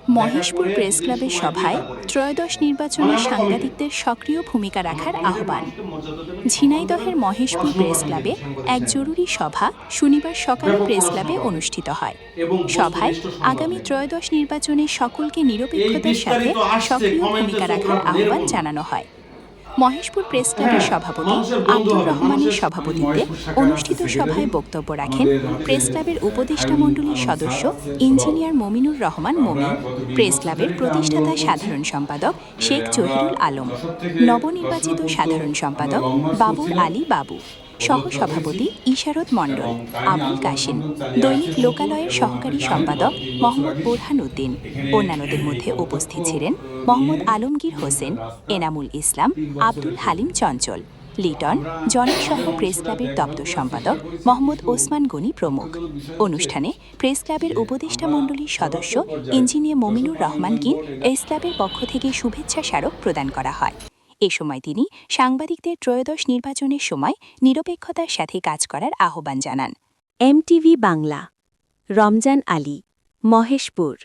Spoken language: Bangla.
মহেশপুর প্রেস ক্লাবের সভায় ত্রয়োদশ নির্বাচনে সাংবাদিকদের সক্রিয় ভূমিকা রাখার আহ্বান। ঝিনাইদহের মহেশপুর প্রেস ক্লাবে এক জরুরি সভা শনিবার সকালে প্রেস ক্লাবে অনুষ্ঠিত হয়। সভায় আগামী ত্রয়োদশ নির্বাচনে সকলকে নিরপেক্ষতার সাথে সক্রিয় ভূমিকা রাখার আহ্বান জানানো হয়। মহেশপুর প্রেস ক্লাবের সভাপতি আব্দুর রহমানের সভাপতিত্বে অনুষ্ঠিত সভায় বক্তব্য রাখেন প্রেস ক্লাবের উপদেষ্টা মণ্ডলীর সদস্য ইঞ্জিনিয়ার মমিনুর রহমান মমিন, প্রেস ক্লাবের প্রতিষ্ঠাতা সাধারণ সম্পাদক শেখ জহিরুল আলম, নবনির্বাচিত সাধারণ সম্পাদক বাবুল আলী বাবু, সহসভাপতি ইশারত মণ্ডল, আবুল কাশিম, দৈনিক লোকালয়ের সহকারী সম্পাদক মোহাম্মদ বোরহান উদ্দিন। অন্যান্যদের মধ্যে উপস্থিত ছিলেন মোহাম্মদ আলমগীর হোসেন, এনামুল ইসলাম, আব্দুল হালিম চঞ্চল, লিটন, জনসহ প্রেস ক্লাবের দপ্তর সম্পাদক মোহাম্মদ ওসমান গনি প্রমুখ। অনুষ্ঠানে প্রেস ক্লাবের উপদেষ্টা মণ্ডলীর সদস্য ইঞ্জিনিয়ার মমিনুর রহমানকে প্রেস ক্লাবের পক্ষ থেকে শুভেচ্ছা স্মারক প্রদান করা হয়। এ সময় তিনি সাংবাদিকদের ত্রয়োদশ নির্বাচনের সময় নিরপেক্ষতার সাথে কাজ করার আহ্বান জানান। এমটিভি বাংলা, রমজান আলী, মহেশপুর।